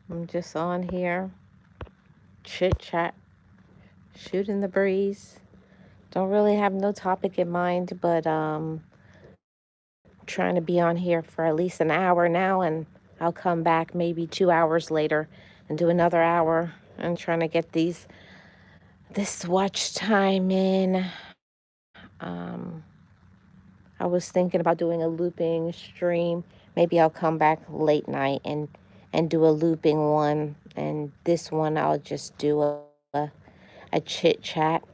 I'm just on here, chit chat, shooting the breeze. Don't really have no topic in mind, but trying to be on here for at least an hour now, and I'll come back maybe 2 hours later and do another hour and trying to get this watch time in. I was thinking about doing a looping stream. Maybe I'll come back late night and do a looping one, and this one I'll just do a chit chat.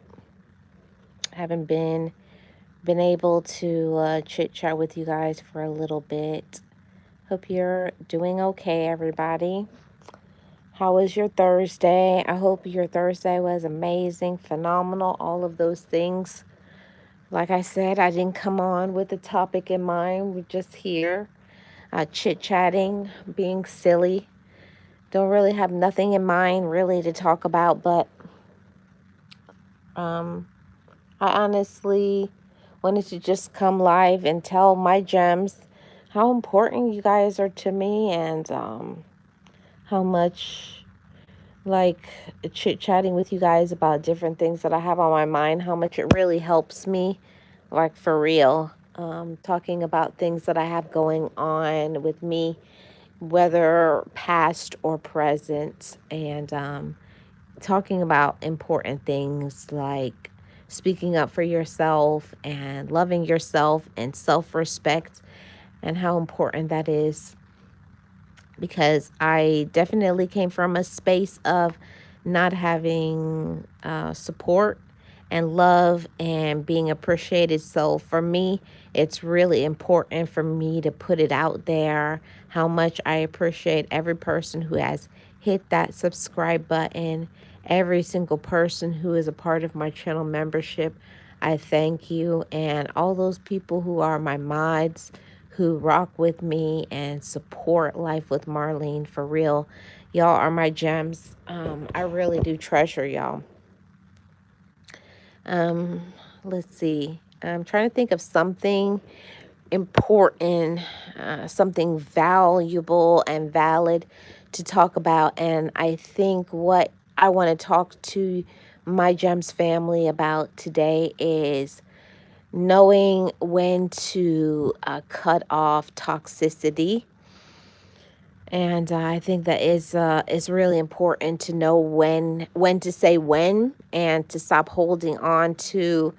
Haven't been able to chit chat with you guys for a little bit. Hope you're doing okay, everybody. How was your Thursday? I hope your Thursday was amazing, phenomenal, all of those things. Like I said, I didn't come on with a topic in mind. We're just here, chit chatting, being silly. Don't really have nothing in mind really to talk about, but um, I honestly wanted to just come live and tell my gems how important you guys are to me, and how much, like, chit chatting with you guys about different things that I have on my mind, how much it really helps me, like, for real. Talking about things that I have going on with me, whether past or present, and talking about important things like speaking up for yourself and loving yourself and self respect, and how important that is, because I definitely came from a space of not having support and love and being appreciated. So for me, it's really important for me to put it out there how much I appreciate every person who has hit that subscribe button, every single person who is a part of my channel membership. I thank you, and all those people who are my mods, who rock with me and support Life with Marlene, for real. Y'all are my gems. I really do treasure y'all. Um, let's see. I'm trying to think of something important, something valuable and valid to talk about. And I think what I want to talk to my gems family about today is knowing when to cut off toxicity. And I think that is really important to know when to say when, and to stop holding on to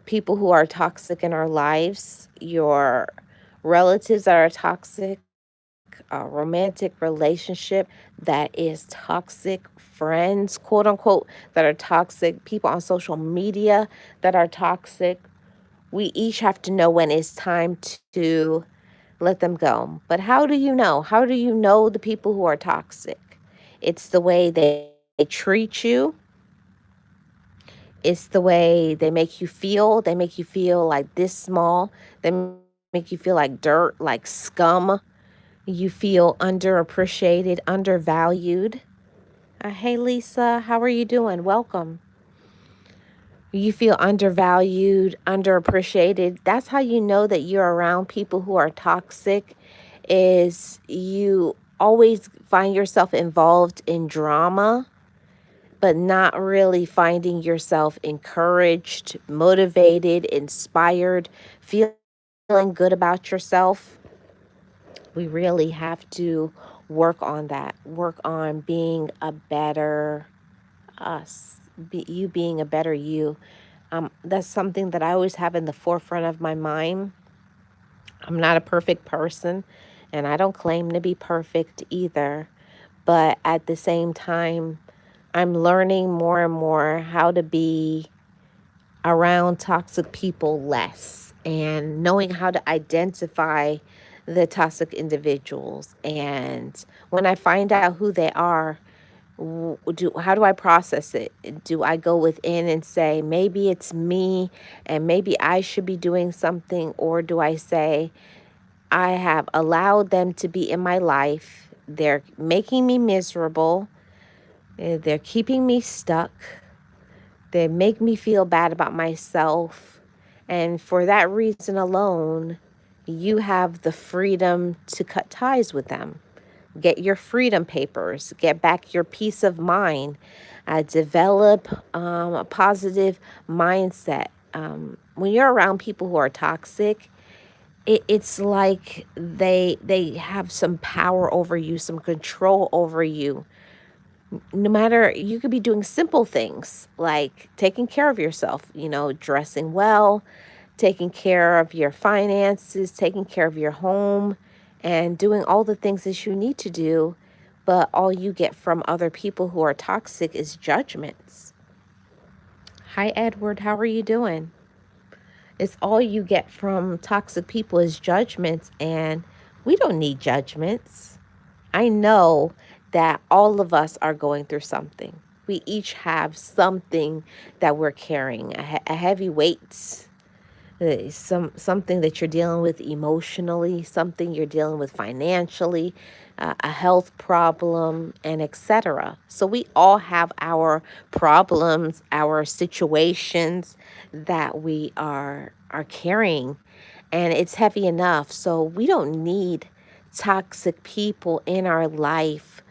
people who are toxic in our lives, your relatives that are toxic, a romantic relationship that is toxic, friends, quote unquote, that are toxic, people on social media that are toxic. We each have to know when it's time to let them go. But how do you know? How do you know the people who are toxic? It's the way they treat you. It's the way they make you feel. They make you feel like this small. They make you feel like dirt, like scum. You feel underappreciated, undervalued. Hey, Lisa, how are you doing? Welcome. You feel undervalued, underappreciated. That's how you know that you're around people who are toxic, is you always find yourself involved in drama, but not really finding yourself encouraged, motivated, inspired, feeling good about yourself. We really have to work on that, work on being a better us, you being a better you. That's something that I always have in the forefront of my mind. I'm not a perfect person, and I don't claim to be perfect either. But at the same time, I'm learning more and more how to be around toxic people less, and knowing how to identify the toxic individuals. And when I find out who they are, how do I process it? Do I go within and say maybe it's me and maybe I should be doing something, or do I say I have allowed them to be in my life, they're making me miserable, they're keeping me stuck, they make me feel bad about myself, and for that reason alone, you have the freedom to cut ties with them. Get your freedom papers, get back your peace of mind, develop a positive mindset. When you're around people who are toxic, it's like they have some power over you, some control over you. No matter, you could be doing simple things like taking care of yourself, dressing well, taking care of your finances, taking care of your home, and doing all the things that you need to do. But all you get from other people who are toxic is judgments. Hi, Edward. How are you doing? It's all you get from toxic people is judgments, and we don't need judgments. I know that all of us are going through something. We each have something that we're carrying, a heavy weight, something that you're dealing with emotionally, something you're dealing with financially, a health problem, and etc. So we all have our problems, our situations that we are carrying, and it's heavy enough. So we don't need toxic people in our life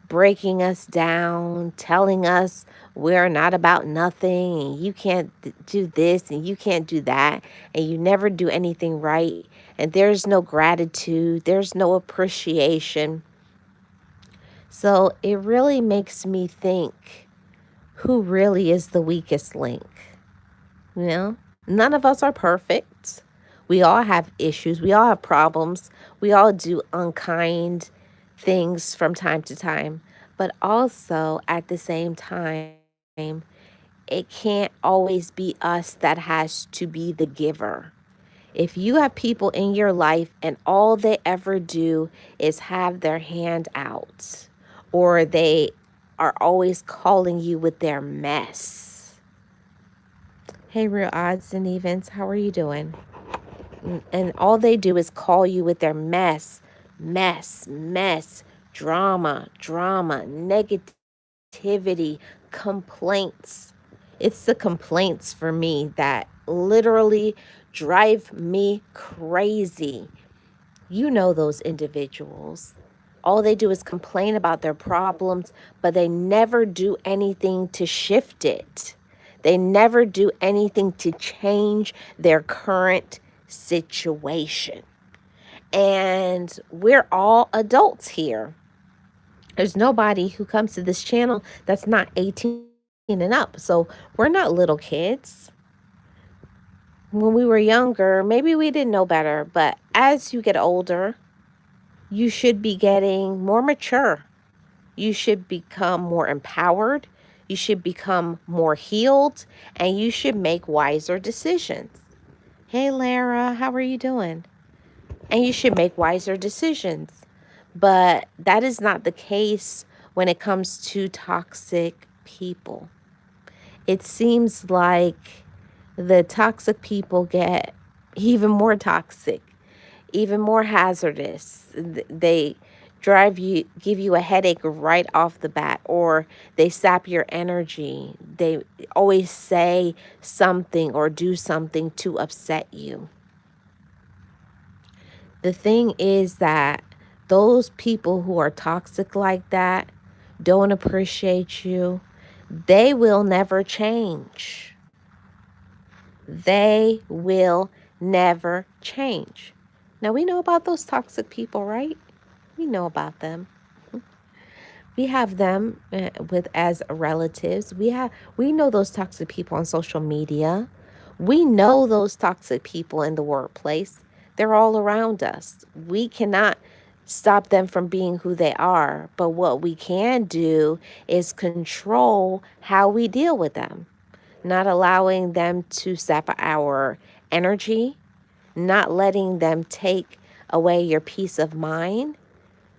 breaking us down, telling us we're not about nothing, and you can't do this and you can't do that, and you never do anything right, and there's no gratitude, there's no appreciation. So it really makes me think, who really is the weakest link? None of us are perfect. We all have issues. We all have problems. We all do unkind things from time to time. But also, at the same time, it can't always be us that has to be the giver. If you have people in your life and all they ever do is have their hand out, or they are always calling you with their mess. Hey, Real Odds and Evens, how are you doing? And all they do is call you with their mess, drama, negativity, complaints. It's the complaints for me that literally drive me crazy. You know those individuals. All they do is complain about their problems, but they never do anything to shift it. They never do anything to change their current situation. And we're all adults here. There's nobody who comes to this channel that's not 18 and up. So we're not little kids. When we were younger, maybe we didn't know better, but as you get older, you should be getting more mature. You should become more empowered. You should become more healed, and you should make wiser decisions. Hey, Lara, how are you doing? And you should make wiser decisions. But that is not the case when it comes to toxic people. It seems like the toxic people get even more toxic, even more hazardous. They give you a headache right off the bat, or they sap your energy. They always say something or do something to upset you. The thing is that those people who are toxic like that don't appreciate you. They will never change. They will never change. Now, we know about those toxic people, right? We know about them. We have them with as relatives. We know those toxic people on social media. We know those toxic people in the workplace. They're all around us. We cannot stop them from being who they are, but what we can do is control how we deal with them, not allowing them to sap our energy, not letting them take away your peace of mind,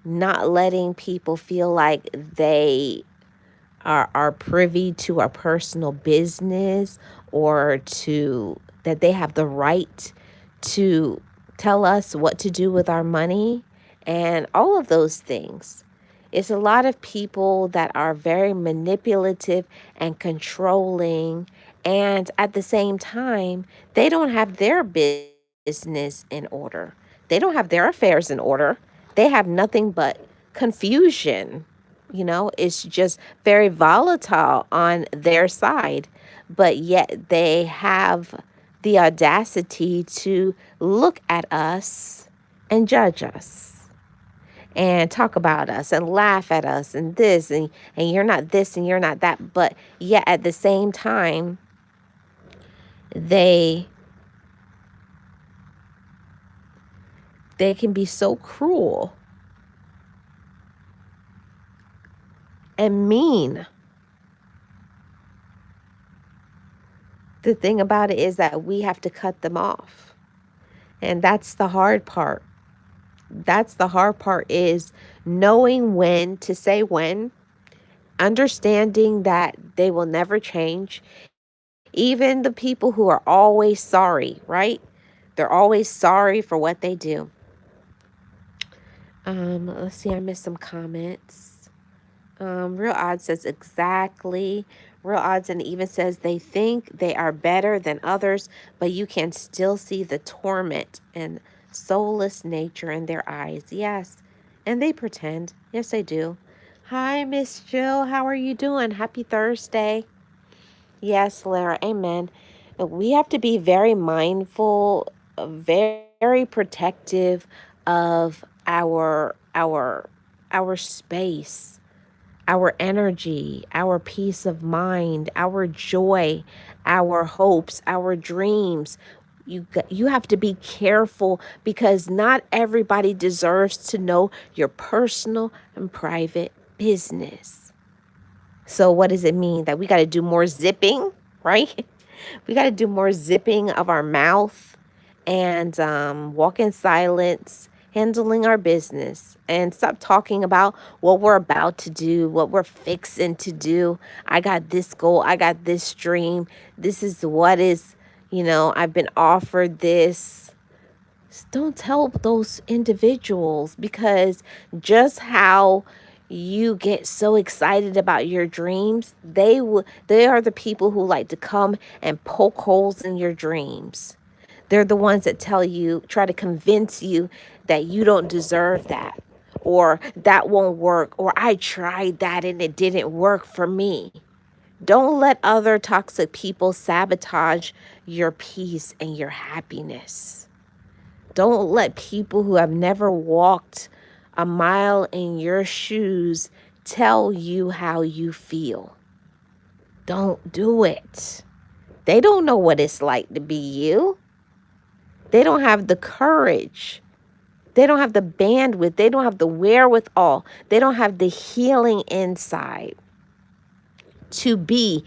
not letting people feel like they are privy to our personal business, or to that they have the right to tell us what to do with our money, and all of those things. It's a lot of people that are very manipulative and controlling, and at the same time, they don't have their business in order. They don't have their affairs in order. They have nothing but confusion. It's just very volatile on their side, but yet they have the audacity to look at us and judge us and talk about us and laugh at us and this and you're not this and you're not that. But yet at the same time, they they can be so cruel and mean. The thing about it is that we have to cut them off. And that's the hard part. That's the hard part, is knowing when to say when, understanding that they will never change. Even the people who are always sorry, right? They're always sorry for what they do. Let's see, I missed some comments. Real Odds says exactly. Real Odds and even says they think they are better than others, but you can still see the torment and soulless nature in their eyes. Yes. And they pretend. Yes, they do. Hi, Miss Jill. How are you doing? Happy Thursday. Yes, Lara. Amen. We have to be very mindful, very protective of our space, our energy, our peace of mind, our joy, our hopes, our dreams. You have to be careful, because not everybody deserves to know your personal and private business. So what does it mean? That we got to do more zipping, right? We got to do more zipping of our mouth and walk in silence, handling our business, and stop talking about what we're about to do, what we're fixing to do. I got this goal. I got this dream. This is what is, I've been offered this. Don't tell those individuals, because just how you get so excited about your dreams, they are the people who like to come and poke holes in your dreams. They're the ones that try to convince you that you don't deserve that, or that won't work, or I tried that and it didn't work for me. Don't let other toxic people sabotage your peace and your happiness. Don't let people who have never walked a mile in your shoes tell you how you feel. Don't do it. They don't know what it's like to be you. They don't have the courage. They don't have the bandwidth. They don't have the wherewithal. They don't have the healing inside to be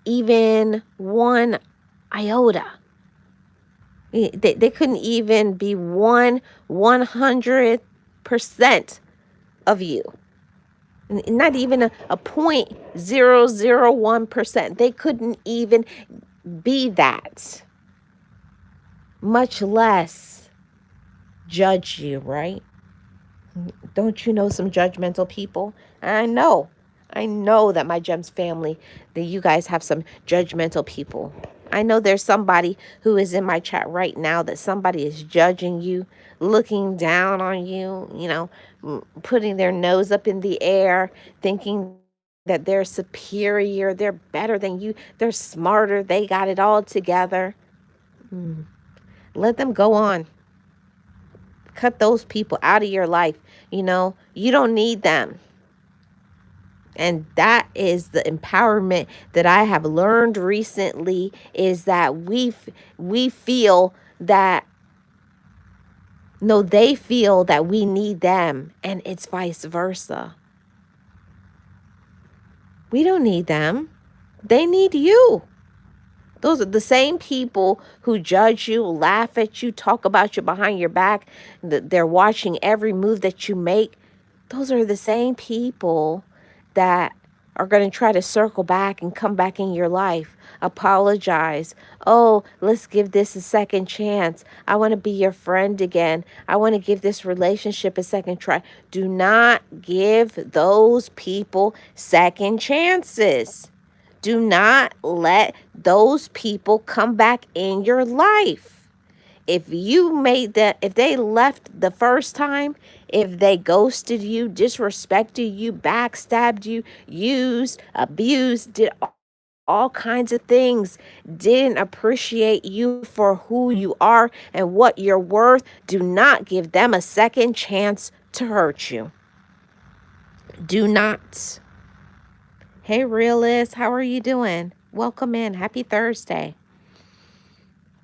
even one iota. They couldn't even be 100% of you. Not even a 0.001%. They couldn't even be that, much less judge you, right? Don't you know some judgmental people? I know that my Gems family, that you guys have some judgmental people. I know there's somebody who is in my chat right now, that somebody is judging you, looking down on you, putting their nose up in the air, thinking that they're superior, they're better than you, they're smarter, they got it all together. Let them go on. Cut those people out of your life. You don't need them. And that is the empowerment that I have learned recently, is that we feel that, no, they feel that we need them, and it's vice versa. We don't need them. They need you. Those are the same people who judge you, laugh at you, talk about you behind your back. They're watching every move that you make. Those are the same people that are going to try to circle back and come back in your life, apologize. Oh, let's give this a second chance. I want to be your friend again. I want to give this relationship a second try. Do not give those people second chances. Do not let those people come back in your life. If they left the first time, if they ghosted you, disrespected you, backstabbed you, used, abused, did all kinds of things, didn't appreciate you for who you are and what you're worth, do not give them a second chance to hurt you. Do not. Hey, realist, how are you doing? Welcome in. Happy Thursday.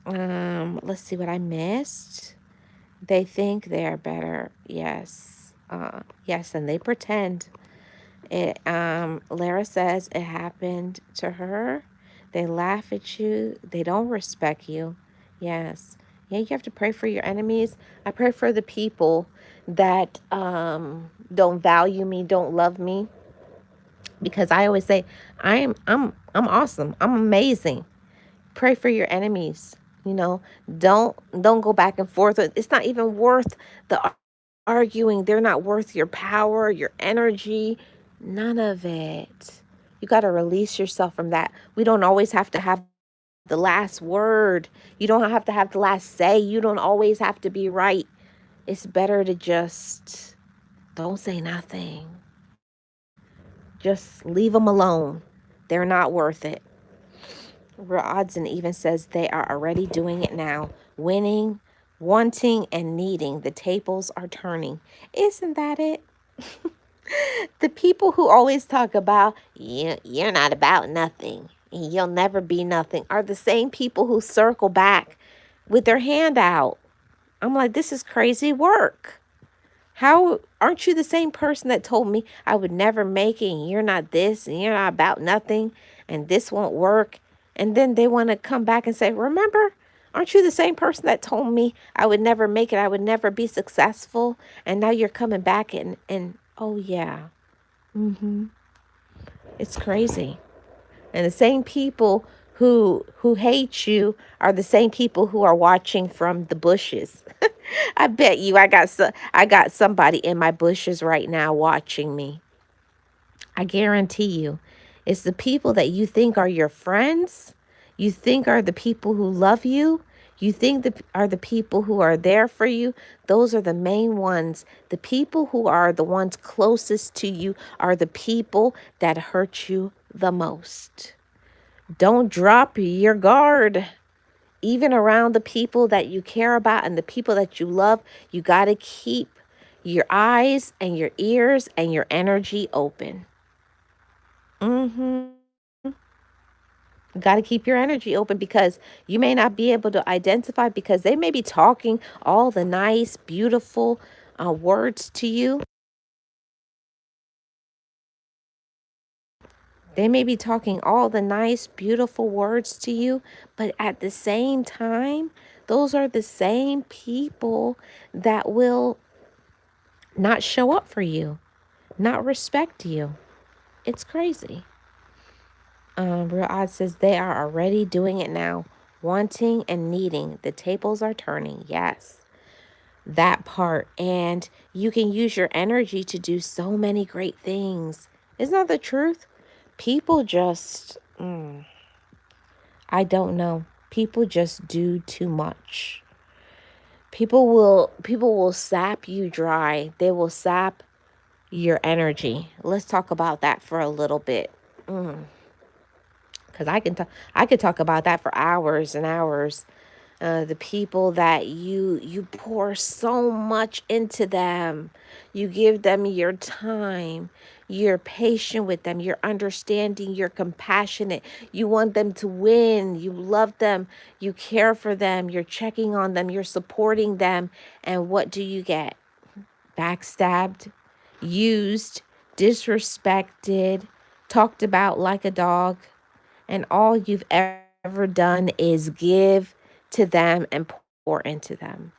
Let's see what I missed. They think they are better. Yes. Yes, and they pretend. Lara says it happened to her. They laugh at you. They don't respect you. Yes. Yeah, you have to pray for your enemies. I pray for the people that don't value me, don't love me, because I always say I'm awesome. I'm amazing. Pray for your enemies. You know, don't go back and forth. It's not even worth the arguing. They're not worth your power, your energy, none of it. You got to release yourself from that. We don't always have to have the last word. You don't have to have the last say. You don't always have to be right. It's better to just don't say nothing. Just leave them alone. They're not worth it. Real Odds and Even says they are already doing it now. Winning, wanting, and needing. The tables are turning. Isn't that it? The people who always talk about, you're not about nothing, and you'll never be nothing, are the same people who circle back with their hand out. I'm like, this is crazy work. How aren't you the same person that told me I would never make it and you're not this and you're not about nothing and this won't work? And then they want to come back and say, remember, aren't you the same person that told me I would never make it, I would never be successful? And now you're coming back and oh yeah. Mm-hmm. It's crazy. And the same people who hate you are the same people who are watching from the bushes. I bet you I got somebody in my bushes right now watching me. I guarantee you. It's the people that you think are your friends, you think are the people who love you, you think are the people who are there for you. Those are the main ones. The people who are the ones closest to you are the people that hurt you the most. Don't drop your guard. Even around the people that you care about and the people that you love, you got to keep your eyes and your ears and your energy open. Mm-hmm. Got to keep your energy open because you may not be able to identify, because they may be talking all the nice, beautiful words to you. They may be talking all the nice, beautiful words to you, but at the same time, those are the same people that will not show up for you, not respect you. It's crazy. Real Odd says they are already doing it now, wanting and needing. The tables are turning. Yes, that part. And you can use your energy to do so many great things. Isn't that the truth? People just, I don't know. People just do too much. People will sap you dry. They will sap your energy. Let's talk about that for a little bit. Because I could talk about that for hours and hours. The people that you pour so much into them, you give them your time, you're patient with them, you're understanding, you're compassionate, you want them to win, you love them, you care for them, you're checking on them, you're supporting them, and what do you get? Backstabbed, used, disrespected, talked about like a dog, and all you've ever done is give to them and pour into them.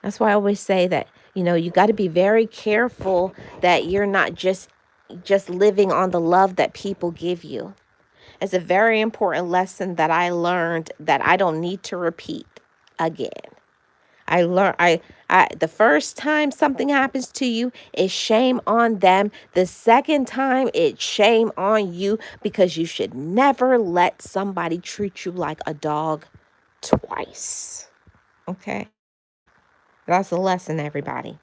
That's why I always say that, you got to be very careful that you're not just living on the love that people give you. It's a very important lesson that I learned that I don't need to repeat again. I the first time something happens to you, it's shame on them. The second time, it's shame on you, because you should never let somebody treat you like a dog twice. Okay? That's a lesson, everybody.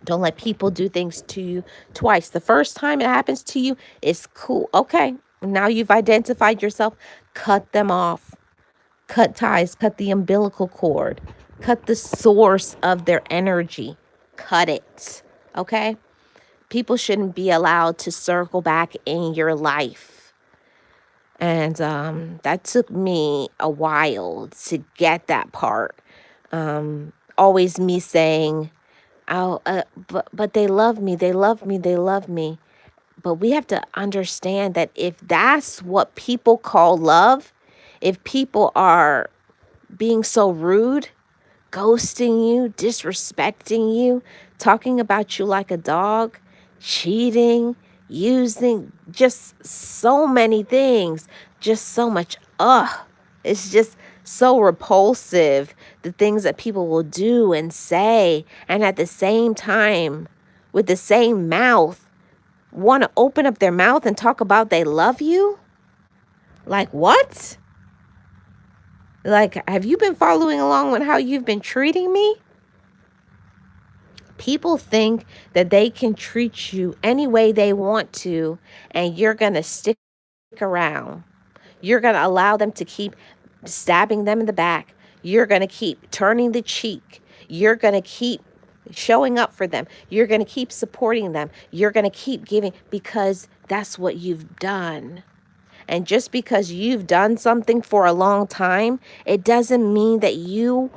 Don't let people do things to you twice. The first time it happens to you, it's cool. Okay, now you've identified yourself. Cut them off. Cut ties. Cut the umbilical cord. Cut the source of their energy. Cut it. Okay? People shouldn't be allowed to circle back in your life. And that took me a while to get that part. Always me saying, "Oh, but they love me. They love me. They love me." But we have to understand that if that's what people call love, if people are being so rude, ghosting you, disrespecting you, talking about you like a dog, cheating, using, just so many things, just so much, it's just so repulsive, the things that people will do and say, and at the same time, with the same mouth, want to open up their mouth and talk about they love you? Like what? Like, have you been following along with how you've been treating me? People think that they can treat you any way they want to, and you're going to stick around. You're going to allow them to keep stabbing them in the back. You're going to keep turning the cheek. You're going to keep showing up for them. You're going to keep supporting them. You're going to keep giving because that's what you've done. And just because you've done something for a long time, it doesn't mean that you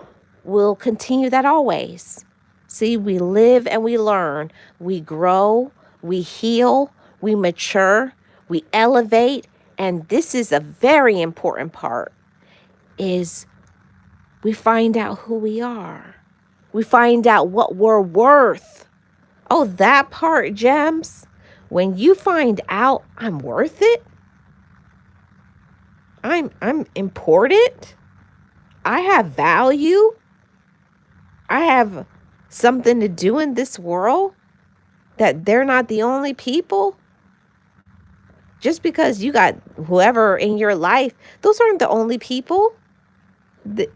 will continue that always. See, we live and we learn. We grow, we heal, we mature, we elevate. And this is a very important part, is we find out who we are. We find out what we're worth. Oh, that part, Gems. When you find out I'm worth it, I'm important. I have value. I have something to do in this world, that they're not the only people. Just because you got whoever in your life, those aren't the only people.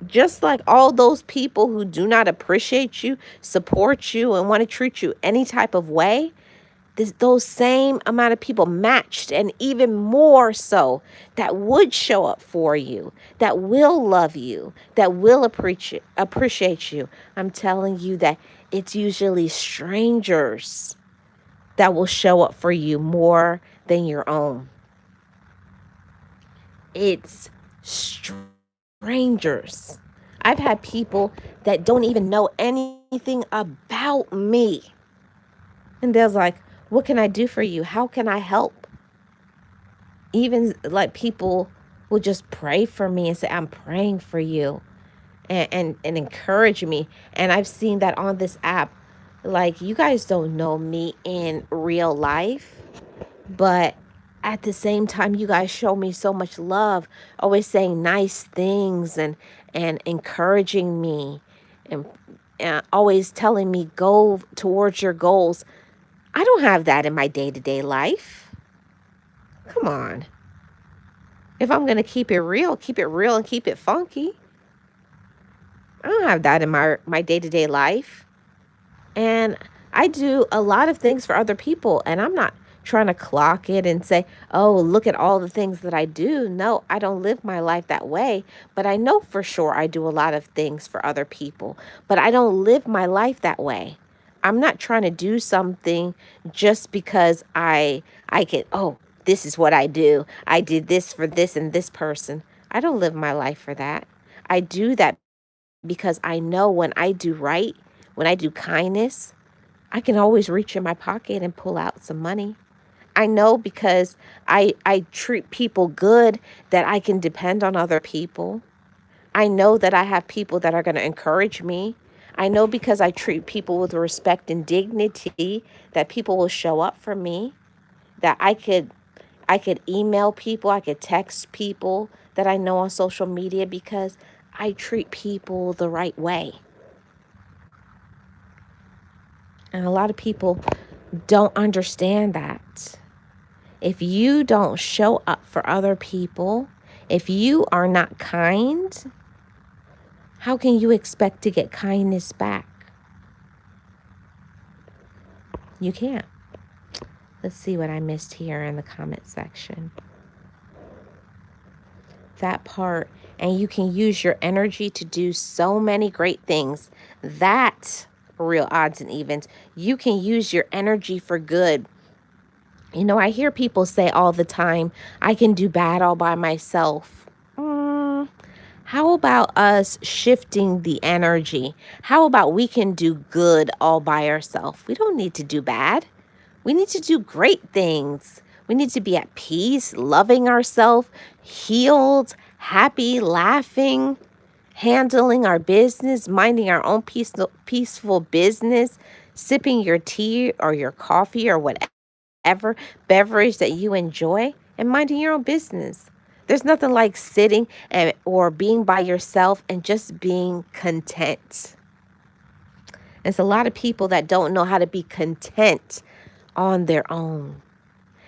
Just like all those people who do not appreciate you, support you, and want to treat you any type of way, those same amount of people matched and even more so that would show up for you, that will love you, that will appreciate you. I'm telling you that it's usually strangers that will show up for you more than your own. It's strangers. I've had people that don't even know anything about me. And they're like, what can I do for you? How can I help? Even like people will just pray for me and say, I'm praying for you, and encourage me. And I've seen that on this app. Like, you guys don't know me in real life, but at the same time, you guys show me so much love, always saying nice things and encouraging me, and always telling me go towards your goals. I don't have that in my day-to-day life. Come on. If I'm going to keep it real and keep it funky. I don't have that in my day-to-day life. And I do a lot of things for other people, and I'm not trying to clock it and say, oh, look at all the things that I do. No, I don't live my life that way, but I know for sure I do a lot of things for other people, but I don't live my life that way. I'm not trying to do something just because I can, oh, this is what I do. I did this for this and this person. I don't live my life for that. I do that because I know when I do right, when I do kindness, I can always reach in my pocket and pull out some money. I know because I treat people good that I can depend on other people. I know that I have people that are going to encourage me. I know because I treat people with respect and dignity that people will show up for me, that I could email people, I could text people that I know on social media because I treat people the right way. And a lot of people don't understand that. If you don't show up for other people, if you are not kind, How can you expect to get kindness back? You can't. Let's see what I missed here in the comment section. That part. And you can use your energy to do so many great things. That's real odds and evens. You can use your energy for good. You know, I hear people say all the time, I can do bad all by myself. How about us shifting the energy? How about we can do good all by ourselves? We don't need to do bad. We need to do great things. We need to be at peace, loving ourselves, healed, happy, laughing, handling our business, minding our own peaceful business, sipping your tea or your coffee or whatever beverage that you enjoy, and minding your own business. There's nothing like sitting or being by yourself and just being content. There's a lot of people that don't know how to be content on their own.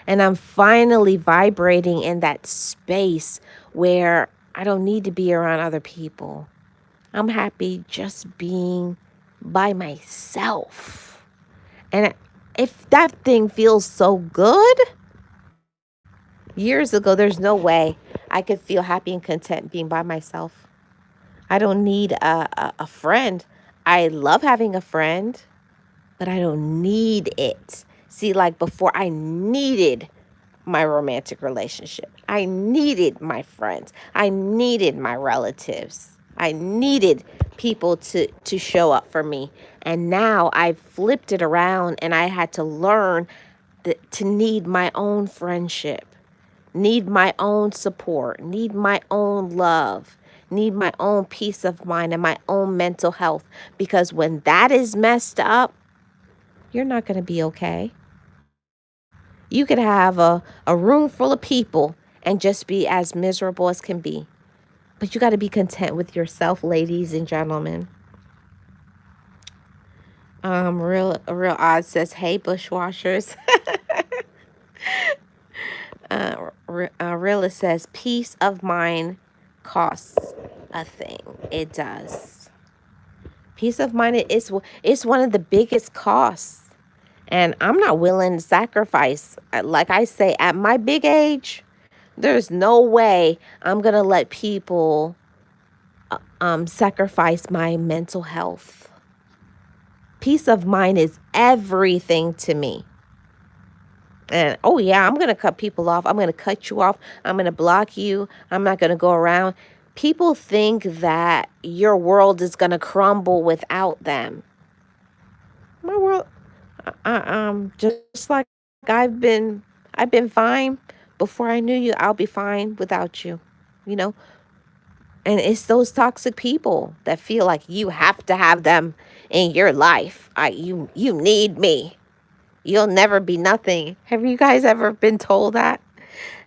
And I'm finally vibrating in that space where I don't need to be around other people. I'm happy just being by myself. And if that thing feels so good, years ago, there's no way I could feel happy and content being by myself. I don't need a friend. I love having a friend, but I don't need it. See, like before, I needed my romantic relationship. I needed my friends. I needed my relatives. I needed people to show up for me. And now I've flipped it around and I had to learn to need my own friendship, need my own support, need my own love, need my own peace of mind and my own mental health. Because when that is messed up, you're not going to be okay. You could have a room full of people and just be as miserable as can be. But you got to be content with yourself, ladies and gentlemen. Real odd says, hey, bushwashers. Realist says, peace of mind costs a thing. It does. Peace of mind it's one of the biggest costs. And I'm not willing to sacrifice. Like I say, at my big age, there's no way I'm going to let people sacrifice my mental health. Peace of mind is everything to me. And, oh, yeah, I'm going to cut people off. I'm going to cut you off. I'm going to block you. I'm not going to go around. People think that your world is going to crumble without them. My world, just like I've been fine before I knew you. I'll be fine without you, you know. And it's those toxic people that feel like you have to have them in your life. You need me. You'll never be nothing. Have you guys ever been told that?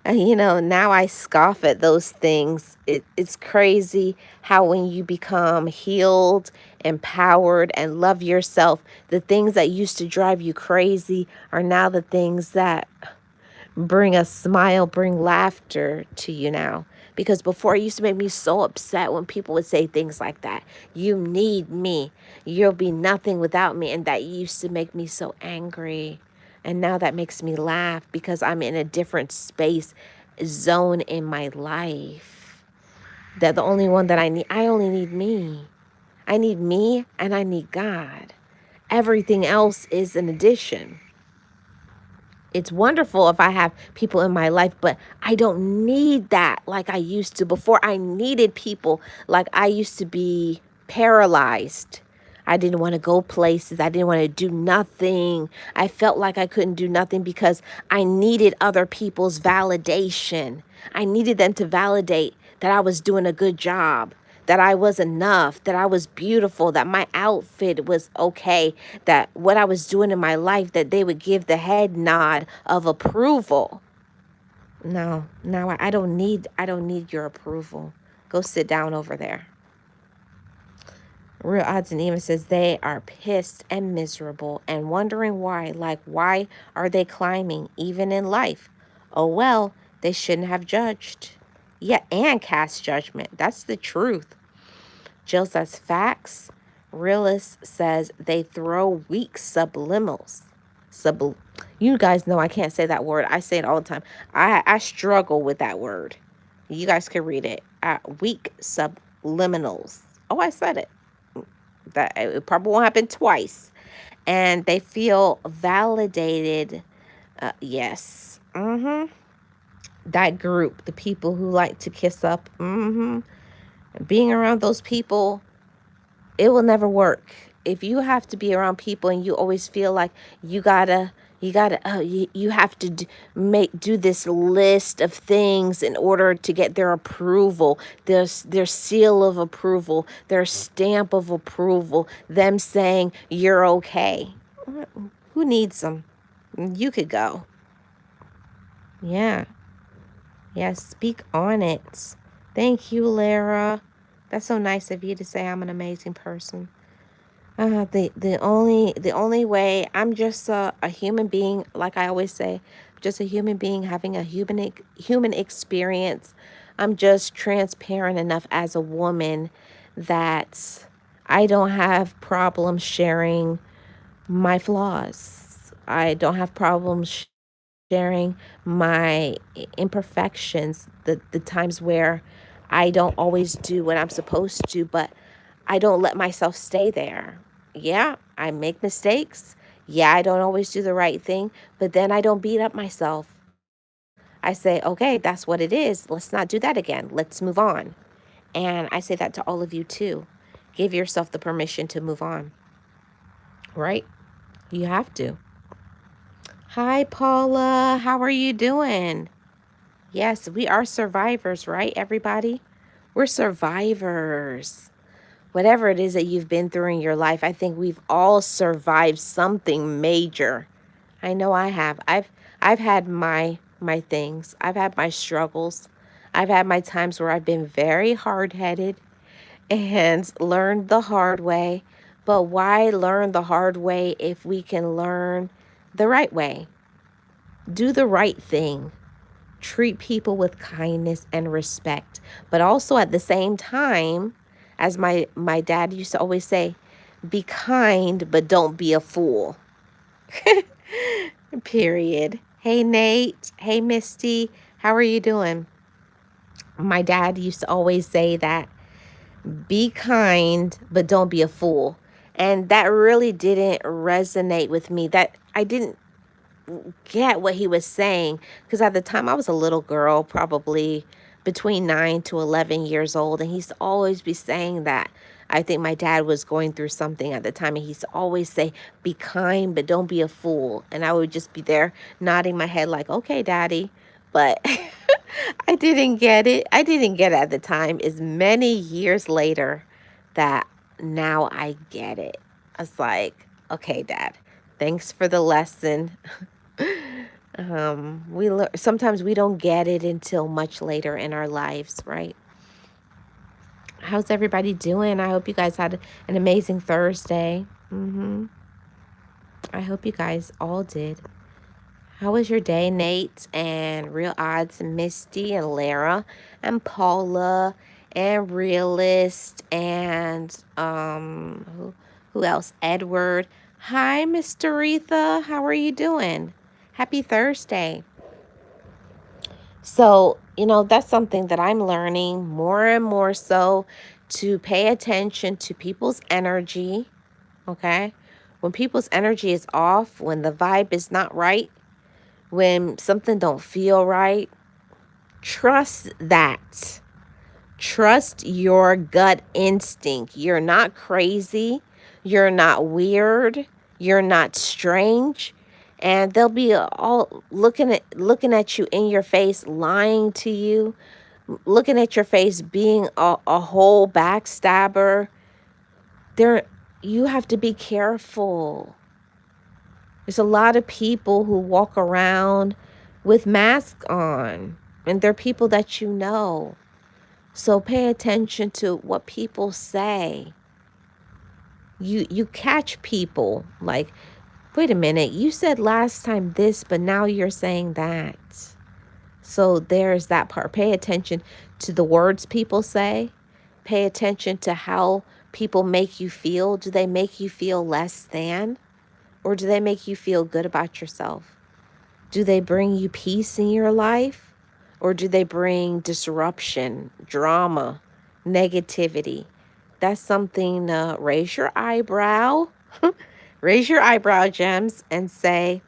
And, you know, now I scoff at those things. It's crazy how when you become healed, empowered, and love yourself, the things that used to drive you crazy are now the things that bring a smile, bring laughter to you now. Because before, it used to make me so upset when people would say things like that. You need me. You'll be nothing without me. And that used to make me so angry. And now that makes me laugh because I'm in a different space, zone in my life. That the only one that I only need me. I need me and I need God. Everything else is an addition. It's wonderful if I have people in my life, but I don't need that like I used to. Before, I needed people. Like I used to be paralyzed. I didn't want to go places. I didn't want to do nothing. I felt like I couldn't do nothing because I needed other people's validation. I needed them to validate that I was doing a good job, that I was enough, that I was beautiful, that my outfit was okay, that what I was doing in my life, that they would give the head nod of approval. No, I don't need your approval. Go sit down over there. Real Odds and Eva says they are pissed and miserable and wondering why. Like, why are they climbing even in life? Oh, well, they shouldn't have judged. Yeah, and cast judgment. That's the truth. Jill says facts. Realist says they throw weak subliminals. Sub, you guys know I can't say that word. I say it all the time. I struggle with that word. You guys can read it. Weak subliminals. Oh, I said it. That it probably won't happen twice. And they feel validated. Yes. That group, the people who like to kiss up. Being around those people, it will never work. If you have to be around people and you always feel like you have to do this list of things in order to get their approval, their seal of approval, their stamp of approval, them saying you're okay. Who needs them? You could go. Yeah. Yeah, speak on it. Thank you, Lara. That's so nice of you to say I'm an amazing person. The only way, I'm just a human being, like I always say, just a human being having a human experience. I'm just transparent enough as a woman that I don't have problems sharing my flaws. I don't have problems sharing my imperfections, the times where I don't always do what I'm supposed to, but I don't let myself stay there. Yeah, I make mistakes. Yeah, I don't always do the right thing, but then I don't beat up myself. I say, okay, that's what it is. Let's not do that again. Let's move on. And I say that to all of you too. Give yourself the permission to move on, right? You have to. Hi, Paula. How are you doing? Yes, we are survivors, right, everybody? We're survivors. Whatever it is that you've been through in your life, I think we've all survived something major. I know I have. I've had my things. I've had my struggles. I've had my times where I've been very hard-headed and learned the hard way. But why learn the hard way if we can learn the right way? Do the right thing. Treat people with kindness and respect, but also at the same time, as my dad used to always say, be kind but don't be a fool. Period. Hey Nate, hey Misty, how are you doing? My dad used to always say that, be kind but don't be a fool. And that really didn't resonate with me. That I didn't get what he was saying, because at the time I was a little girl, probably between 9 to 11 years old, and he used to always be saying that. I think my dad was going through something at the time, and he used to always say, be kind but don't be a fool. And I would just be there nodding my head like, okay, daddy. But I didn't get it. I didn't get it at the time. It's many years later that now I get it. I was like, okay, dad, thanks for the lesson. Sometimes we don't get it until much later in our lives, right? How's everybody doing? I hope you guys had an amazing Thursday. I hope you guys all did. How was your day, Nate and Real Odds and Misty and Lara and Paula and Realist and who else? Edward. Hi, Mr. Retha. How are you doing? Happy Thursday. So, that's something that I'm learning more and more so, to pay attention to people's energy, okay? When people's energy is off, when the vibe is not right, when something don't feel right, trust that. Trust your gut instinct. You're not crazy. You're not weird. You're not strange. And they'll be all looking at you in your face, lying to you, looking at your face, being a whole backstabber. You have to be careful. There's a lot of people who walk around with masks on, and they're people that you know. So pay attention to what people say. You catch people like, wait a minute, you said last time this, but now you're saying that. So there's that part. Pay attention to the words people say. pay attention to how people make you feel? Do they make you feel less than? Or do they make you feel good about yourself? Do they bring you peace in your life? Or do they bring disruption, drama, negativity? That's something, raise your eyebrow, raise your eyebrow, gems, and say,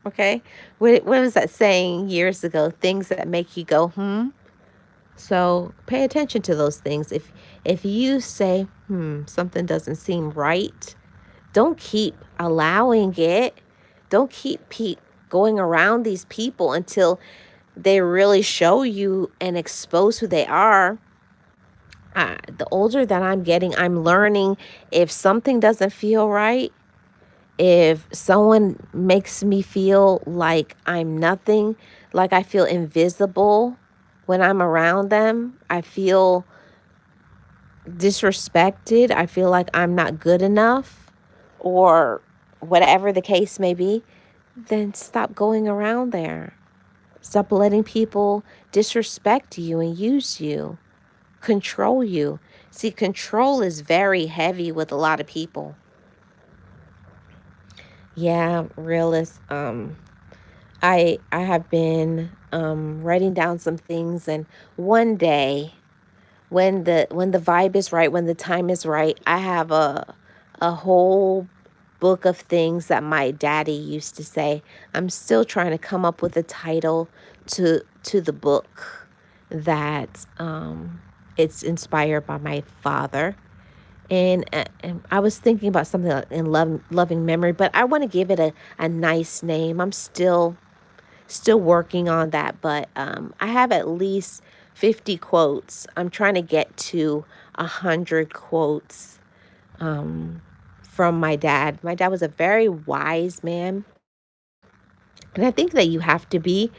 okay. What was that saying years ago? Things that make you go, hmm. So pay attention to those things. If you say, something doesn't seem right, don't keep allowing it. Don't keep going around these people until they really show you and expose who they are. The older that I'm getting, I'm learning if something doesn't feel right, if someone makes me feel like I'm nothing, like I feel invisible when I'm around them, I feel disrespected, I feel like I'm not good enough, or whatever the case may be, then stop going around there. Stop letting people disrespect you and use you, control you. See, control is very heavy with a lot of people. Yeah, realist. I have been writing down some things, and one day, when the vibe is right, when the time is right, I have a whole book of things that my daddy used to say. I'm still trying to come up with a title to the book that it's inspired by my father. And I was thinking about something like in loving memory, but I want to give it a nice name. I'm still working on that, but I have at least 50 quotes. I'm trying to get to 100 quotes from my dad. My dad was a very wise man, and I think that you have to be.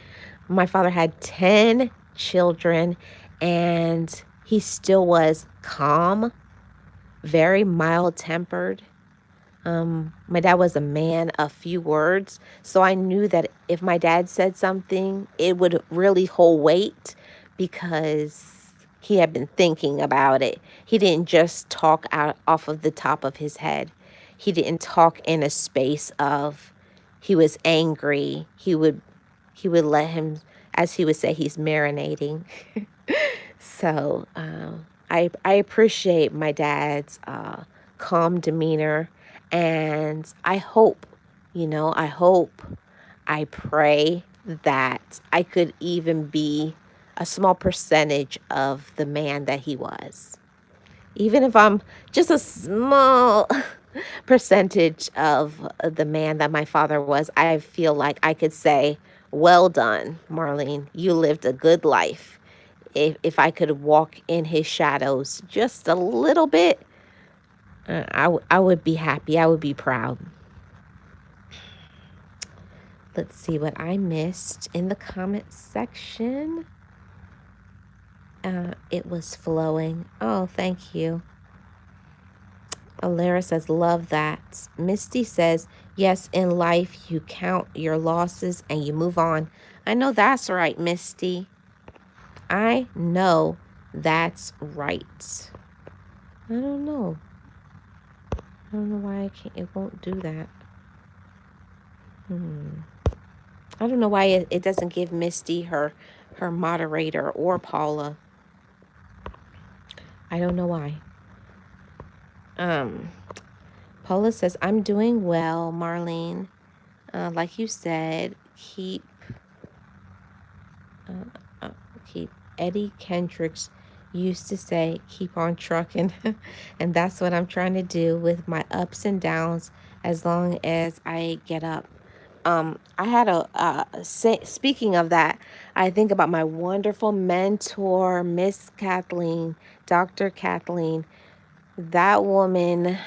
My father had 10 children, and he still was calm, very mild tempered. My dad was a man of few words, so I knew that if my dad said something, it would really hold weight because he had been thinking about it. He didn't just talk out off of the top of his head. He didn't talk in a space of he was angry. He would let him, as he would say, he's marinating. So I appreciate my dad's calm demeanor, and I pray that I could even be a small percentage of the man that he was. Even if I'm just a small percentage of the man that my father was, I feel like I could say, well done, Marlene. You lived a good life. If I could walk in his shadows just a little bit, I would be happy. I would be proud. Let's see what I missed in the comment section. It was flowing. Oh, thank you. Alara says, love that. Misty says, yes, in life you count your losses and you move on. I know that's right, Misty. I know that's right. I don't know. I don't know why it won't do that. I don't know why it doesn't give Misty her moderator or Paula. I don't know why. Paula says, I'm doing well, Marlene. Like you said, keep Eddie Kendricks used to say, keep on trucking. And that's what I'm trying to do with my ups and downs as long as I get up. I had speaking of that, I think about my wonderful mentor, Miss Kathleen, Dr. Kathleen. That woman,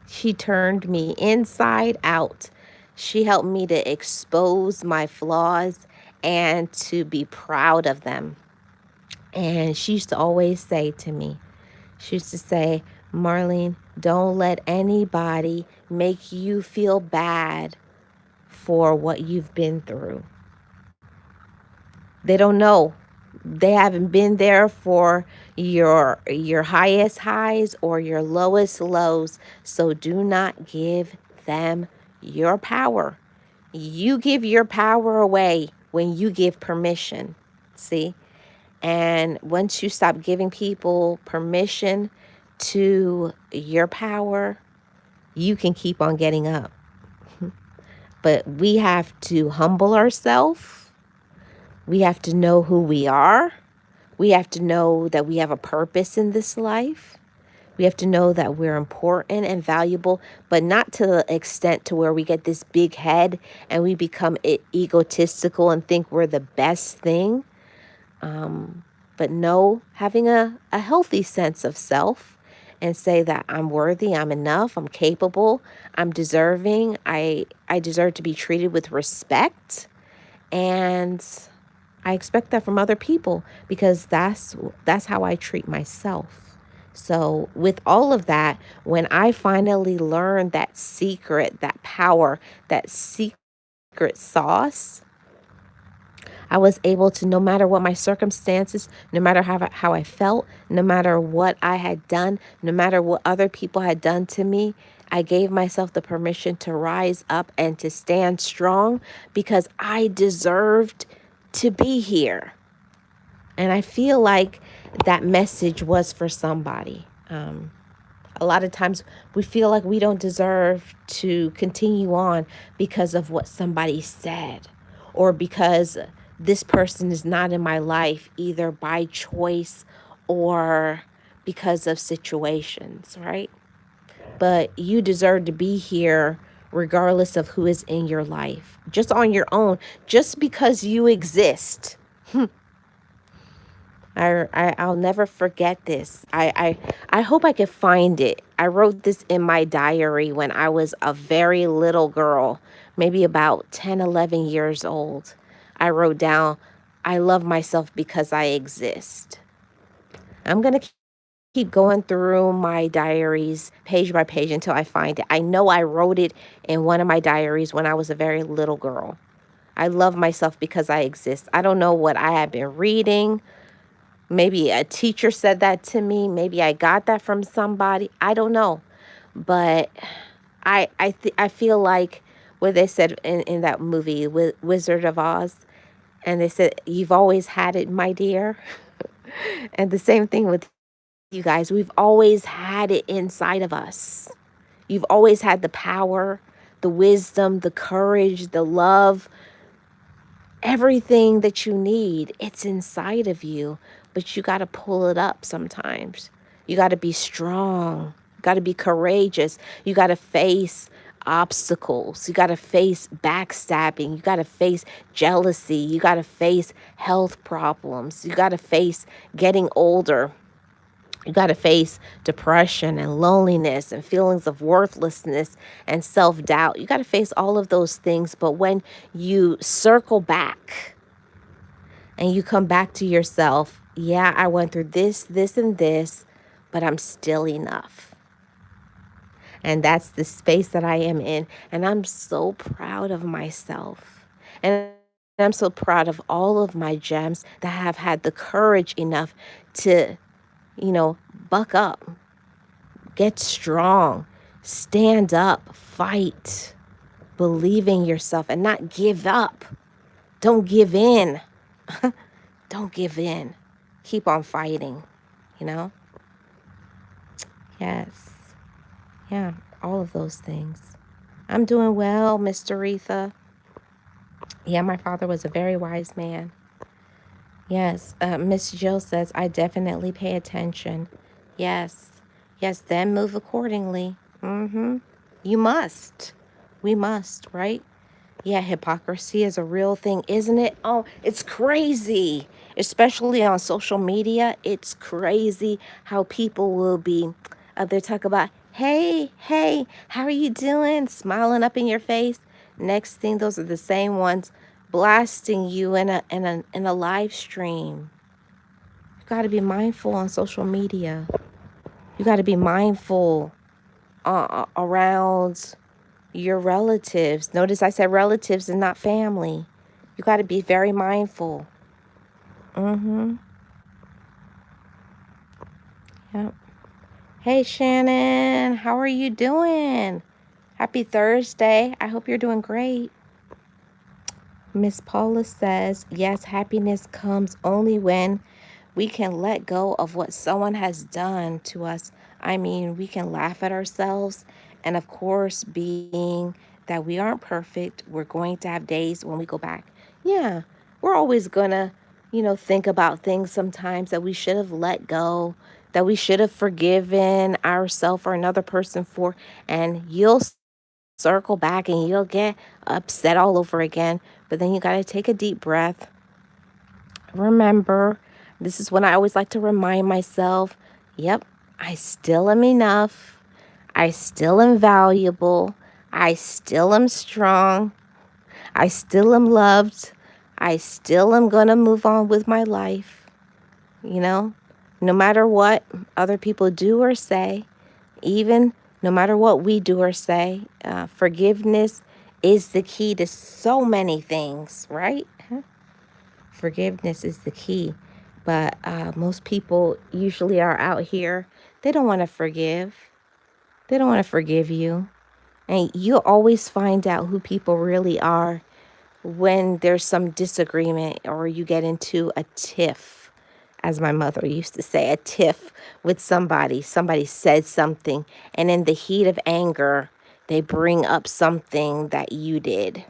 she turned me inside out. She helped me to expose my flaws and to be proud of them. And she used to always say to me, she used to say, Marlene, don't let anybody make you feel bad for what you've been through. They don't know. They haven't been there for your highest highs or your lowest lows. So do not give them your power. You give your power away when you give permission. See? And once you stop giving people permission to your power, you can keep on getting up. But we have to humble ourselves. We have to know who we are. We have to know that we have a purpose in this life. We have to know that we're important and valuable, but not to the extent to where we get this big head and we become egotistical and think we're the best thing. But no, having a healthy sense of self and say that I'm worthy, I'm enough, I'm capable, I'm deserving, I deserve to be treated with respect. And I expect that from other people because that's how I treat myself. So with all of that, when I finally learned that secret, that power, that secret sauce, I was able to, no matter what my circumstances, no matter how I felt, no matter what I had done, no matter what other people had done to me, I gave myself the permission to rise up and to stand strong because I deserved to be here. And I feel like that message was for somebody. A lot of times we feel like we don't deserve to continue on because of what somebody said or because this person is not in my life either by choice or because of situations, right? But you deserve to be here regardless of who is in your life, just on your own, just because you exist. I'll never forget this. I hope I could find it. I wrote this in my diary when I was a very little girl, maybe about 10, 11 years old. I wrote down, I love myself because I exist. I'm going to keep going through my diaries page by page until I find it. I know I wrote it in one of my diaries when I was a very little girl. I love myself because I exist. I don't know what I have been reading. Maybe a teacher said that to me. Maybe I got that from somebody. I don't know. But I feel like what they said in that movie with Wizard of Oz, and they said, "You've always had it, my dear." And the same thing with you guys. We've always had it inside of us. You've always had the power, the wisdom, the courage, the love, everything that you need. It's inside of you, but you got to pull it up sometimes. You got to be strong. You got to be courageous. You got to face obstacles. You got to face backstabbing. You got to face jealousy. You got to face health problems. You got to face getting older. You got to face depression and loneliness and feelings of worthlessness and self-doubt. You got to face all of those things. But when you circle back and you come back to yourself, yeah, I went through this, this, and this, but I'm still enough. And that's the space that I am in. And I'm so proud of myself. And I'm so proud of all of my gems that have had the courage enough to, buck up, get strong, stand up, fight, believe in yourself, and not give up. Don't give in. Don't give in. Keep on fighting, you know? Yes. Yeah, all of those things. I'm doing well, Miss Aretha. Yeah, my father was a very wise man. Yes, Miss Jill says, I definitely pay attention. Yes, yes, then move accordingly. You must. We must, right? Yeah, hypocrisy is a real thing, isn't it? Oh, it's crazy. Especially on social media, it's crazy how people will be, they talk about, hey, how are you doing? Smiling up in your face. Next thing, those are the same ones blasting you in a live stream. You got to be mindful on social media. You got to be mindful around your relatives. Notice I said relatives and not family. You got to be very mindful. Mm-hmm. Yep. Hey, Shannon, how are you doing? Happy Thursday. I hope you're doing great. Miss Paula says, yes, happiness comes only when we can let go of what someone has done to us. I mean, we can laugh at ourselves. And of course, being that we aren't perfect, we're going to have days when we go back. Yeah, we're always going to, think about things sometimes that we should have let go, that we should have forgiven ourselves or another person for. And you'll circle back and you'll get upset all over again. But then you got to take a deep breath. Remember, this is when I always like to remind myself, yep, I still am enough. I still am valuable. I still am strong. I still am loved. I still am going to move on with my life. You know, no matter what other people do or say, even no matter what we do or say, forgiveness is the key to so many things, right? Forgiveness is the key. But most people usually are out here, they don't want to forgive. They don't want to forgive you. And you'll always find out who people really are when there's some disagreement or you get into a tiff, as my mother used to say, a tiff with somebody. Somebody said something, and in the heat of anger, they bring up something that you did.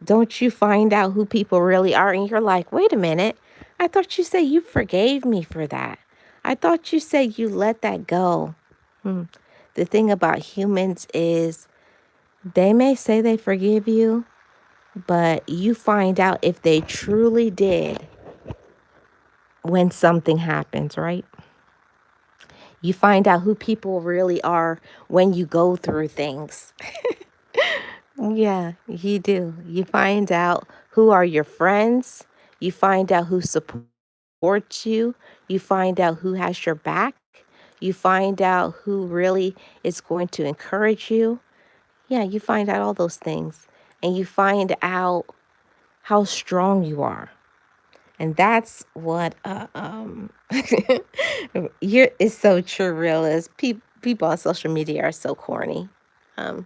Don't you find out who people really are? And you're like, wait a minute. I thought you said you forgave me for that. I thought you said you let that go. Hmm. The thing about humans is they may say they forgive you, but you find out if they truly did when something happens, right? You find out who people really are when you go through things. Yeah, you do. You find out who are your friends. You find out who supports you. You find out who has your back. You find out who really is going to encourage you. Yeah, you find out all those things. And you find out how strong you are. And that's what you're is so true, real is people on social media are so corny. Um,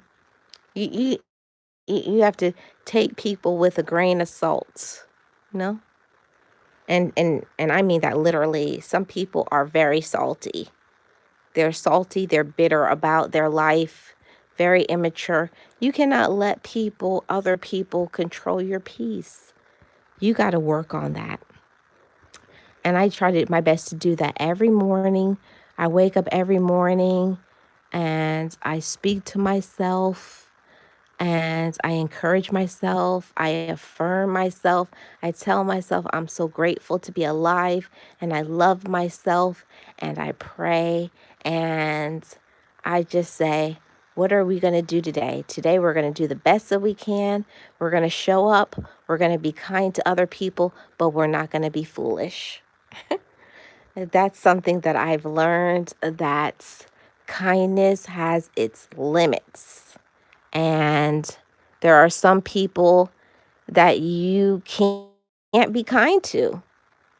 you have to take people with a grain of salt, you know? And I mean that literally. Some people are very salty. They're salty, they're bitter about their life, very immature. You cannot let other people control your peace. You got to work on that. And I try to my best to do that every morning. I wake up every morning and I speak to myself and I encourage myself. I affirm myself. I tell myself I'm so grateful to be alive and I love myself and I pray and I just say, what are we going to do today? Today, we're going to do the best that we can. We're going to show up. We're going to be kind to other people, but we're not going to be foolish. That's something that I've learned that kindness has its limits. And there are some people that you can't be kind to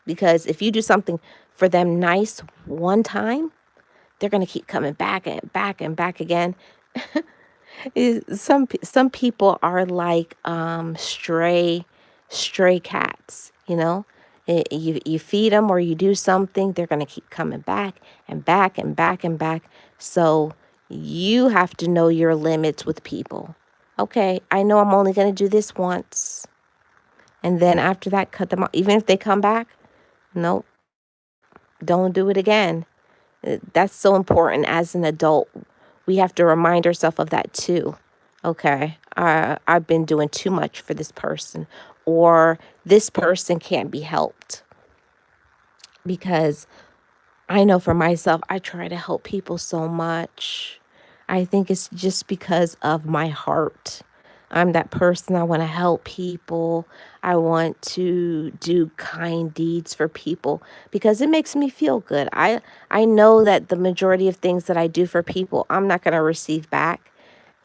because if you do something for them nice one time, they're going to keep coming back and back and back again. Some people are like stray cats, you know. You feed them or you do something, they're going to keep coming back and back and back and back. So you have to know your limits with people. Okay, I know I'm only going to do this once. And then after that, cut them off. Even if they come back, nope, don't do it again. That's so important as an adult. We have to remind ourselves of that too. Okay, I've been doing too much for this person, or this person can't be helped because I know for myself, I try to help people so much. I think it's just because of my heart. I'm that person. I want to help people. I want to do kind deeds for people because it makes me feel good. I know that the majority of things that I do for people, I'm not going to receive back.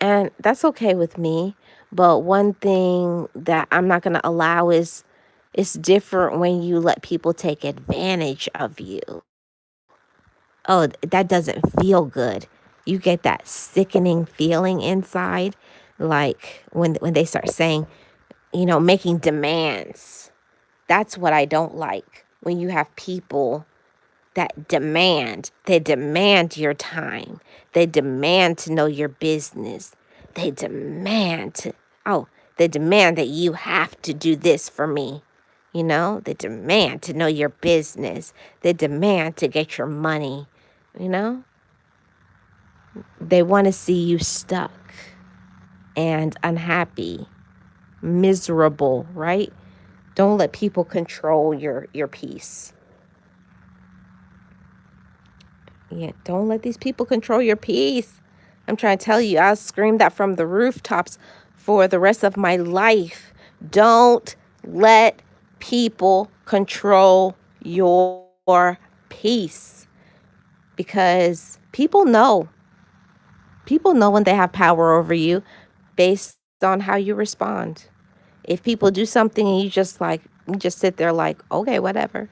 And that's okay with me. But one thing that I'm not going to allow is It's different when you let people take advantage of you. Oh, that doesn't feel good. You get that sickening feeling inside, like when they start saying, making demands. That's what I don't like. When you have people that they demand your time. They demand to know your business. They demand to, oh, they demand that you have to do this for me. They demand to know your business. They demand to get your money. You know, they want to see you stuck and unhappy, miserable, right? Don't let people control your peace. Yeah, don't let these people control your peace. I'm trying to tell you, I'll scream that from the rooftops for the rest of my life. Don't let people control your peace, because people know when they have power over you based on how you respond. If people do something and you just sit there like, okay, whatever,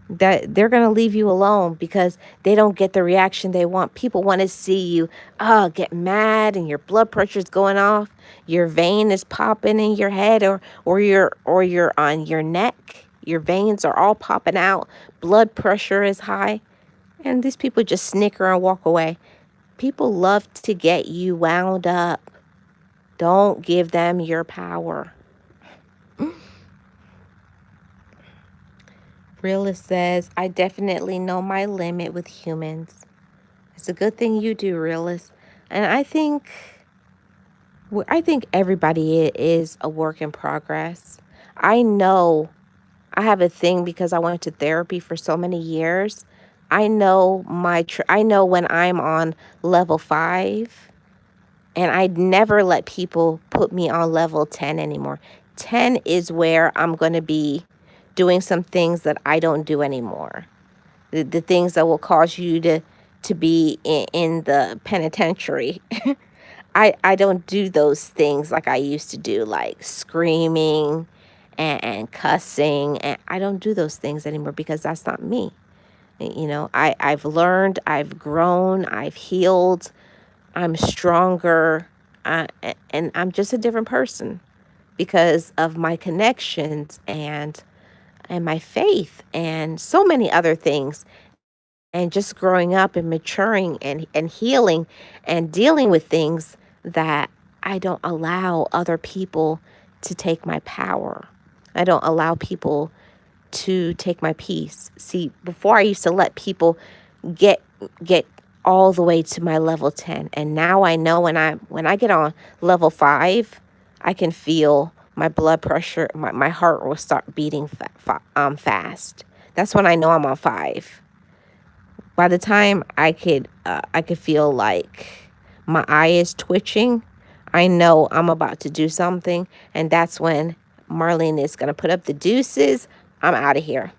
that they're going to leave you alone because they don't get the reaction they want. People want to see you get mad and your blood pressure's going off, your vein is popping in your head, or you're on your neck. Your veins are all popping out, blood pressure is high, and these people just snicker and walk away. People love to get you wound up. Don't give them your power. Realist says, I definitely know my limit with humans. It's a good thing you do, Realist. And I think everybody is a work in progress. I know I have a thing because I went to therapy for so many years. I know when I'm on level 5, and I never let people put me on level 10 anymore. 10 is where I'm going to be doing some things that I don't do anymore. The things that will cause you to be in the penitentiary. I don't do those things like I used to do, like screaming and cussing. And I don't do those things anymore because that's not me. I've learned, I've grown, I've healed, I'm stronger, and I'm just a different person because of my connections and my faith and so many other things, and just growing up and maturing and healing and dealing with things that I don't allow other people to take my power. I don't allow people to take my peace. See, before I used to let people get get all the way to my level 10, and now I know when I get on level 5, I can feel my blood pressure, my heart will start beating fast. That's when I know I'm on 5. By the time I could feel like my eye is twitching, I know I'm about to do something, and that's when Marlene is going to put up the deuces. I'm out of here.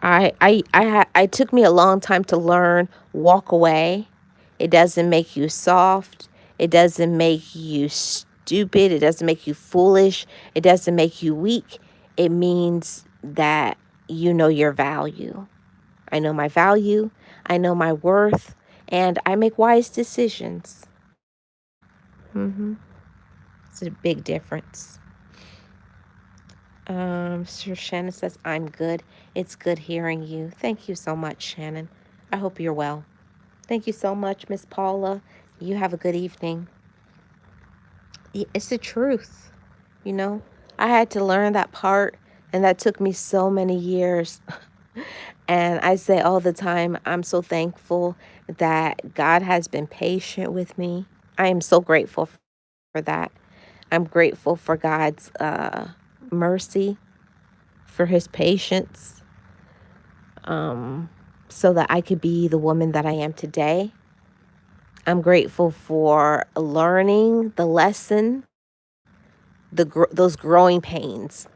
It took me a long time to learn walk away. It doesn't make you soft. It doesn't make you stupid. It doesn't make you foolish. It doesn't make you weak. It means that you know your value. I know my value. I know my worth, and I make wise decisions. Mhm. It's a big difference. Sir Shannon says, I'm good. It's good hearing you. Thank you so much, Shannon. I hope you're well. Thank you so much, Miss Paula. You have a good evening. It's the truth, you know? I had to learn that part, and that took me so many years. And I say all the time, I'm so thankful that God has been patient with me. I am so grateful for that. I'm grateful for God's mercy, for his patience, um, so that I could be the woman that I am today. I'm grateful for learning the lesson, those growing pains,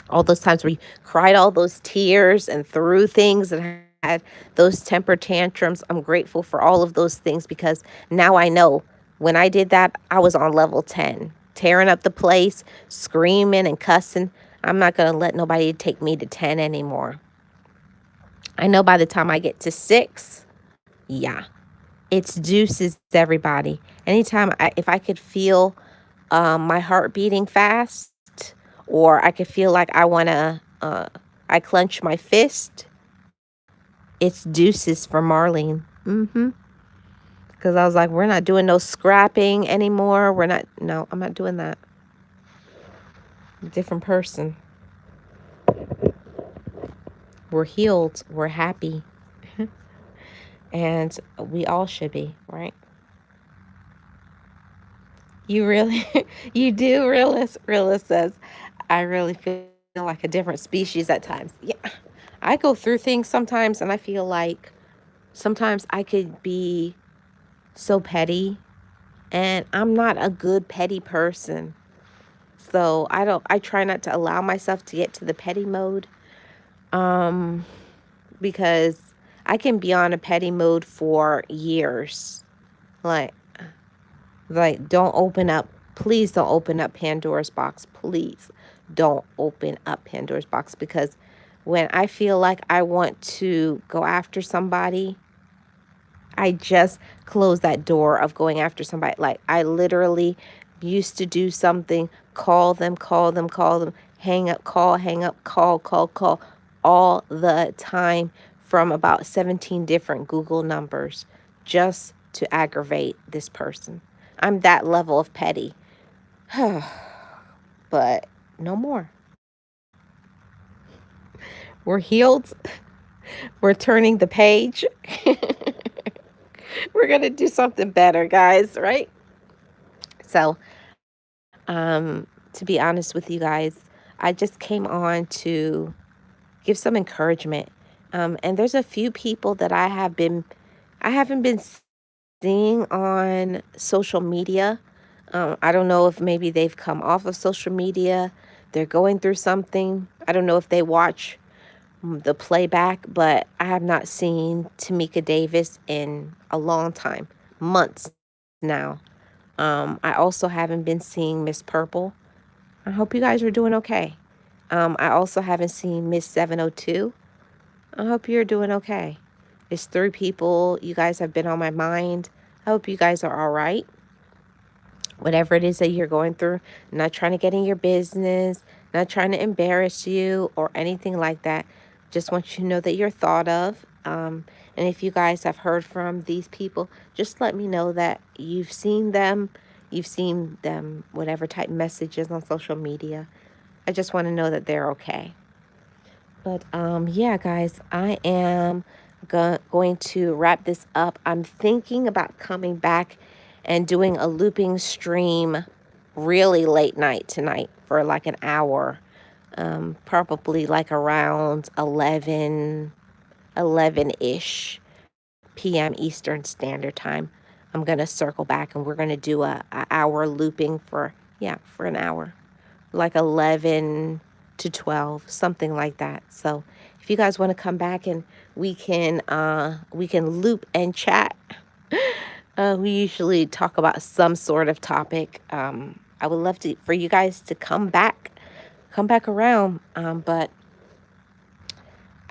all those times where you cried all those tears and threw things and had those temper tantrums. I'm grateful for all of those things because now I know when I did that, I was on level 10. tearing up the place, screaming and cussing. I'm not going to let nobody take me to 10 anymore. I know by the time I get to 6, yeah, it's deuces, everybody. If I could feel my heart beating fast, or I could feel like I clench my fist, it's deuces for Marlene. Because I was like, we're not doing no scrapping anymore. No, I'm not doing that. Different person. We're healed. We're happy. And we all should be, right? You really, you do, Realist says, I really feel like a different species at times. Yeah, I go through things sometimes and I feel like sometimes I could be so petty, and I'm not a good petty person. So I try not to allow myself to get to the petty mode, um, because I can be on a petty mode for years. Like, don't open up, please don't open up Pandora's box. Please don't open up Pandora's box, because when I feel like I want to go after somebody, I just closed that door of going after somebody. Like, I literally used to do something, call them, hang up, call all the time from about 17 different Google numbers just to aggravate this person. I'm that level of petty. But no more. We're healed. We're turning the page. We're going to do something better, guys, right? So, to be honest with you guys, I just came on to give some encouragement. And there's a few people that I haven't been seeing on social media. I don't know if maybe they've come off of social media. They're going through something. I don't know if they watch the playback, but I have not seen Tamika Davis in a long time, months now. I also haven't been seeing Miss Purple. I hope you guys are doing okay. I also haven't seen Miss 702. I hope you're doing okay. It's 3 people. You guys have been on my mind. I hope you guys are all right. Whatever it is that you're going through, not trying to get in your business, not trying to embarrass you or anything like that. Just want you to know that you're thought of. And if you guys have heard from these people, just let me know that you've seen them. You've seen them, whatever type messages on social media. I just want to know that they're okay. But yeah, guys, I am going to wrap this up. I'm thinking about coming back and doing a looping stream really late night tonight for like an hour, probably like around 11-ish p.m. Eastern Standard Time. I'm going to circle back and we're going to do a hour looping for an hour, like 11 to 12, something like that. So if you guys want to come back and we can loop and chat. We usually talk about some sort of topic. I would love for you guys to come back around. But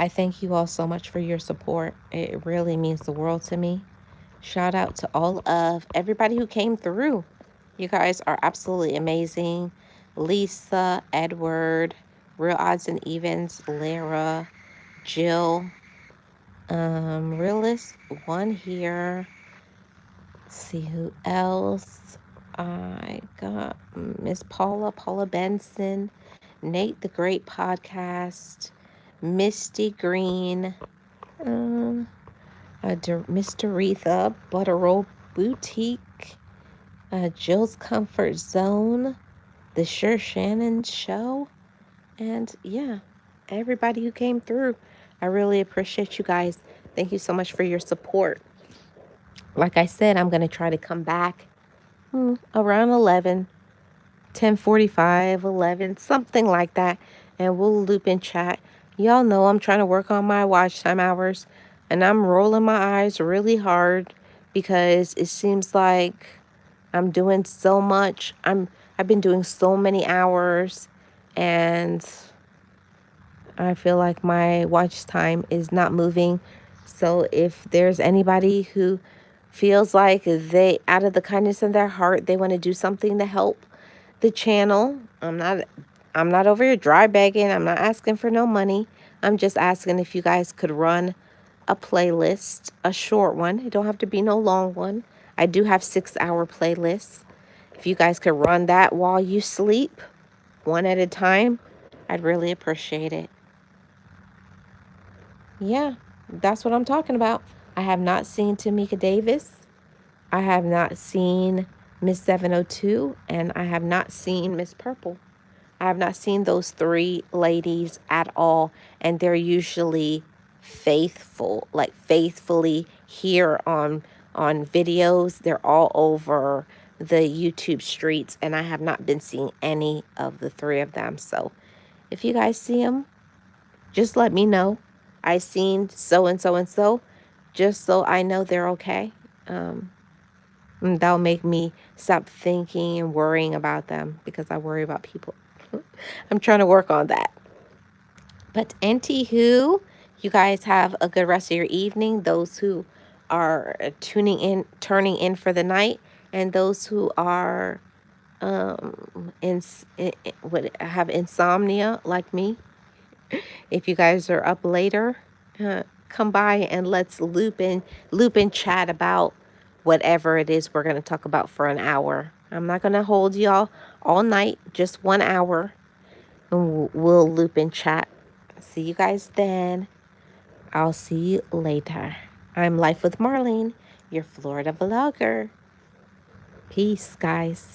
I thank you all so much for your support. It really means the world to me. Shout out to all of everybody who came through. You guys are absolutely amazing. Lisa, Edward, Real Odds and Evens, Lara, Jill, Realist, one here. Let's see who else. I got Miss Paula Benson, Nate the Great Podcast, Misty Green, Miss Doretha, Butterroll Boutique, Jill's Comfort Zone, The Sure Shannon Show, and yeah, everybody who came through. I really appreciate you guys. Thank you so much for your support. Like I said, I'm going to try to come back around 11, 10:45, 11, something like that, and we'll loop in chat. Y'all know I'm trying to work on my watch time hours, and I'm rolling my eyes really hard because it seems like I'm doing so much. I've been doing so many hours, and I feel like my watch time is not moving. So if there's anybody who feels like they, out of the kindness of their heart, they want to do something to help the channel, I'm not over here dry begging. I'm not asking for no money. I'm just asking if you guys could run a playlist, a short one. It don't have to be no long one. I do have 6-hour playlists. If you guys could run that while you sleep, one at a time, I'd really appreciate it. Yeah, that's what I'm talking about. I have not seen Tamika Davis. I have not seen Miss 702, and I have not seen Miss Purple. I have not seen those three ladies at all, and they're usually faithful, like faithfully here on videos. They're all over the YouTube streets, and I have not been seeing any of the three of them. So if you guys see them, just let me know. I seen so and so and so, just so I know they're okay. And that'll make me stop thinking and worrying about them, because I worry about people. I'm trying to work on that. But anywho, you guys have a good rest of your evening. Those who are turning in for the night, and those who are would have insomnia like me. If you guys are up later, come by and let's loop in chat about whatever it is we're going to talk about for an hour. I'm not going to hold y'all all night, just 1 hour, and we'll loop in chat. See you guys then. I'll see you later. I'm Life with Marlene, your Florida vlogger. Peace, guys.